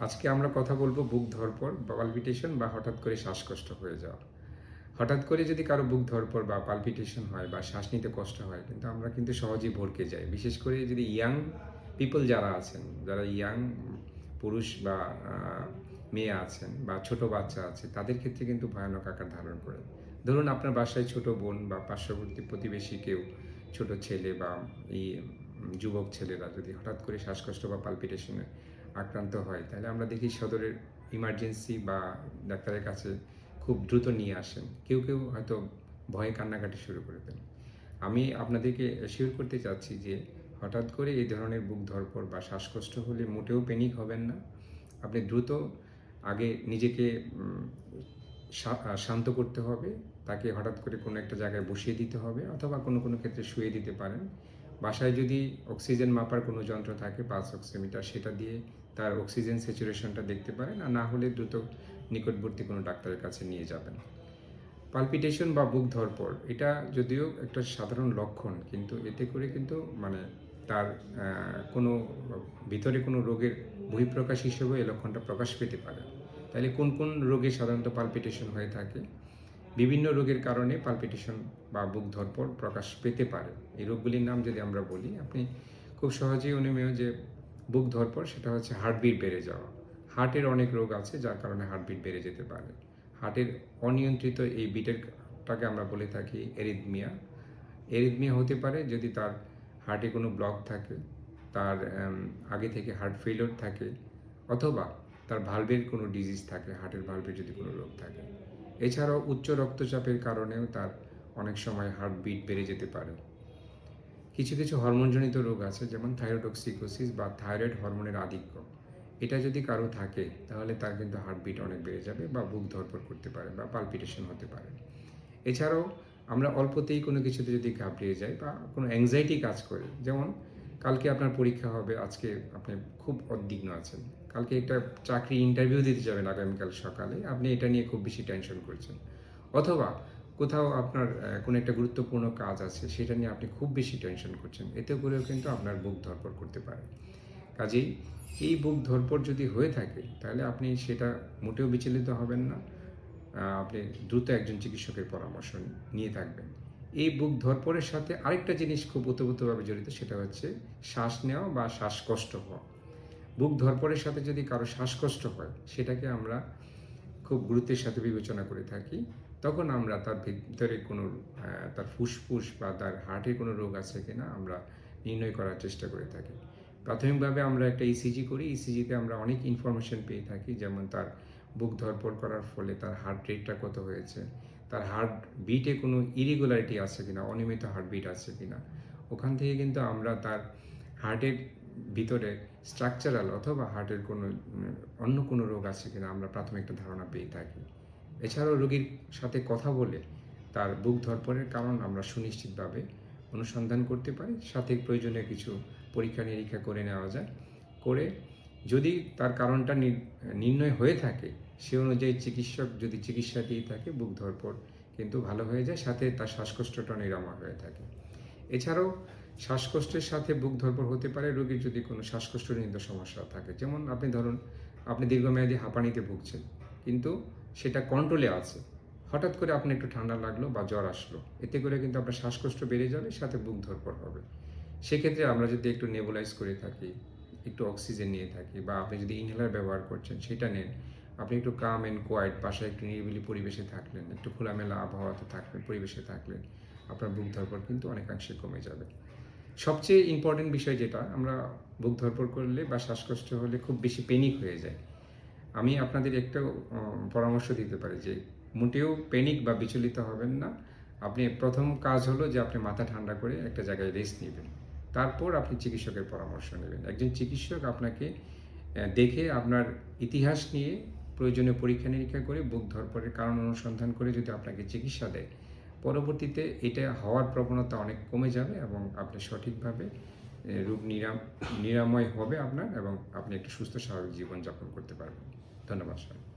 আজকে আমরা কথা বলবো বুক ধড়ফড় বা পালপিটেশন বা হঠাৎ করে শ্বাসকষ্ট হয়ে যাওয়া। হঠাৎ করে যদি কারো বুক ধড়ফড় বা পালপিটেশন হয় বা শ্বাস নিতে কষ্ট হয় কিন্তু আমরা কিন্তু সহজেই ভড়কে যাই। বিশেষ করে যদি ইয়াং পিপল যারা আছেন, যারা ইয়াং পুরুষ বা মেয়ে আছেন বা ছোট বাচ্চা আছে তাদের ক্ষেত্রে কিন্তু ভয়ানক আকার ধারণ করে। ধরুন আপনার বাসায় ছোট বোন বা পার্শ্ববর্তী প্রতিবেশী কেউ ছোট ছেলে বা এই যুবক ছেলেরা যদি হঠাৎ করে শ্বাসকষ্ট বা পালপিটেশনে আক্রান্ত হয় তাহলে আমরা দেখি সদরের ইমার্জেন্সি বা ডাক্তারের কাছে খুব দ্রুত নিয়ে আসেন। কেউ কেউ হয়তো ভয়ে কান্নাকাটি শুরু করে দেন। আমি আপনাদেরকে অ্যাসিওর করতে চাচ্ছি যে হঠাৎ করে এই ধরনের বুক ধড়ফড় বা শ্বাসকষ্ট হলে মোটেও প্যানিক হবেন না। আপনি দ্রুত আগে নিজেকে শান্ত করতে হবে। তাকে হঠাৎ করে কোনো একটা জায়গায় বসিয়ে দিতে হবে অথবা কোনো কোনো ক্ষেত্রে শুইয়ে দিতে পারেন। বাসায় যদি অক্সিজেন মাপার কোনো যন্ত্র থাকে পালস অক্সিমিটার সেটা দিয়ে তার অক্সিজেন স্যাচুরেশনটা দেখতে পারেন, আর না হলে দ্রুত নিকটবর্তী কোনো ডাক্তারের কাছে নিয়ে যাবেন। পালপিটেশন বা বুক ধড়ফড় এটা যদিও একটা সাধারণ লক্ষণ, কিন্তু এতে করে কিন্তু মানে তার কোনো ভিতরে কোনো রোগের বহিঃপ্রকাশ হিসেবেও এই লক্ষণটা প্রকাশ পেতে পারে। তাহলে কোন কোন রোগে সাধারণত পালপিটেশন হয়ে থাকে? বিভিন্ন রোগের কারণে পালপিটেশন বা বুক ধড়ফড় প্রকাশ পেতে পারে। এই রোগগুলির নাম যদি আমরা বলি, আপনি খুব সহজেই অনুমেয় যে বুক ধড়ফড় সেটা হচ্ছে হার্টবিট বেড়ে যাওয়া। হার্টের অনেক রোগ আছে যার কারণে হার্টবিট বেড়ে যেতে পারে। হার্টের অনিয়ন্ত্রিত এই বিটেরটাকে আমরা বলে থাকি এরিথমিয়া। এরিথমিয়া হতে পারে যদি তার হার্টে কোনো ব্লক থাকে, তার আগে থেকে হার্ট ফেলিওর থাকে, অথবা তার ভালভের কোনো ডিজিজ থাকে, হার্টের ভালভের যদি কোনো রোগ থাকে। এছাড়াও উচ্চ রক্তচাপের কারণেও তার অনেক সময় হার্টবিট বেড়ে যেতে পারে। কিছু কিছু হরমোনজনিত রোগ আছে যেমন থাইরোটক্সিকোসিস বা থাইরয়েড হরমোনের আধিক্য। এটা যদি কারো থাকে তাহলে তার কিন্তু হার্টবিট অনেক বেড়ে যাবে বা বুক ধড়ফড় করতে পারে বা পালপিটেশন হতে পারে। এছাড়াও আমরা অল্পতেই কোনো কিছুতে যদি ঘাবড়িয়ে যাই বা কোনো অ্যাংজাইটি কাজ করে, যেমন কালকে আপনার পরীক্ষা হবে, আজকে আপনি খুব উদ্বিগ্ন আছেন, কালকে একটা চাকরি ইন্টারভিউ দিতে যাবেন আগামীকাল সকালে, আপনি এটা নিয়ে খুব বেশি টেনশন করছেন, অথবা কোথাও আপনার কোনো একটা গুরুত্বপূর্ণ কাজ আছে সেটা নিয়ে আপনি খুব বেশি টেনশন করছেন, এতে করেও কিন্তু আপনার বুক ধড়ফড় করতে পারে। কাজেই এই বুক ধড়ফড় যদি হয়ে থাকে তাহলে আপনি সেটা মোটেও বিচলিত হবেন না। আপনি দ্রুত একজন চিকিৎসকের পরামর্শ নিয়ে থাকবেন। এই বুক ধড়ফড়ের সাথে আরেকটা জিনিস খুব ওতপ্রোতভাবে জড়িত, সেটা হচ্ছে শ্বাস নেওয়া বা শ্বাসকষ্ট হওয়া। বুক ধড়ফড়ের সাথে যদি কারো শ্বাসকষ্ট হয় সেটাকে আমরা খুব গুরুত্বের সাথে বিবেচনা করে থাকি। তখন আমরা তার ভিতরে কোনো তার ফুসফুস বা তার হার্টের কোনো রোগ আছে কিনা আমরা নির্ণয় করার চেষ্টা করে থাকি। প্রাথমিকভাবে আমরা একটা ইসিজি করি। ইসিজিতে আমরা অনেক ইনফরমেশন পেয়ে থাকি, যেমন তার বুক ধড়ফড় করার ফলে তার হার্ট রেটটা কত হয়েছে, তার হার্ট বিটে কোনো ইরেগুলারিটি আছে কিনা, অনিয়মিত হার্টবিট আছে কিনা। ওখান থেকে কিন্তু আমরা তার হার্টের ভিতরে স্ট্রাকচারাল অথবা হার্টের কোনো অন্য কোনো রোগ আছে কিনা আমরা প্রাথমিক একটা ধারণা পেয়ে থাকি। এছাড়াও রোগীর সাথে কথা বলে তার বুক ধড়ফড়ের কারণ আমরা সুনিশ্চিতভাবে অনুসন্ধান করতে পারি। সাথে প্রয়োজনীয় কিছু পরীক্ষা নিরীক্ষা করে নেওয়া যায়। করে যদি তার কারণটা নির্ণয় হয়ে থাকে, সে অনুযায়ী চিকিৎসক যদি চিকিৎসা দিয়ে থাকে, বুক ধড়ফড় কিন্তু ভালো হয়ে যায়, সাথে তার শ্বাসকষ্টটা নিরাময় হয়ে থাকে। এছাড়াও শ্বাসকষ্টের সাথে বুক ধড়ফড় হতে পারে রোগীর যদি কোনো শ্বাসকষ্টজনিত সমস্যা থাকে, যেমন আপনি ধরুন আপনি দীর্ঘমেয়াদী হাঁপানিতে ভুগছেন, কিন্তু সেটা কন্ট্রোলে আছে, হঠাৎ করে আপনার একটু ঠান্ডা লাগলো বা জ্বর আসলো, এতে করে কিন্তু আপনার শ্বাসকষ্ট বেড়ে যাবে, সাথে বুক ধড়ফড় হবে। সেক্ষেত্রে আমরা যদি একটু নেবুলাইজ করে থাকি, একটু অক্সিজেন নিয়ে থাকি, বা আপনি যদি ইনহেলার ব্যবহার করছেন সেটা নেন, আপনি একটু কাম অ্যান্ড কোয়াইট বাসায় একটু নিরিবিলি পরিবেশে থাকলেন, একটু খোলামেলা আবহাওয়াতে থাকলেন, পরিবেশে থাকলেন, আপনার বুক ধড়ফড় কিন্তু অনেকাংশে কমে যাবে। সবচেয়ে ইম্পর্টেন্ট বিষয় যেটা, আমরা বুক ধড়ফড় করলে বা শ্বাসকষ্ট হলে খুব বেশি প্যানিক হয়ে যায়। আমি আপনাদের একটা পরামর্শ দিতে পারি যে মোটেও প্যানিক বা বিচলিত হবেন না। আপনি প্রথম কাজ হলো যে আপনি মাথা ঠান্ডা করে একটা জায়গায় রেস্ট নেবেন। তারপর আপনি চিকিৎসকের পরামর্শ নেবেন। একজন চিকিৎসক আপনাকে দেখে আপনার ইতিহাস নিয়ে প্রয়োজনীয় পরীক্ষা নিরীক্ষা করে বুক ধড়ফড়ের কারণ অনুসন্ধান করে যদি আপনাকে চিকিৎসা দেয়, পরবর্তীতে এটা হওয়ার প্রবণতা অনেক কমে যাবে এবং আপনি সঠিকভাবে রোগ নিরাময় হবে আপনার, এবং আপনি একটি সুস্থ স্বাভাবিক জীবনযাপন করতে পারবেন। ধন্যবাদ সবাই।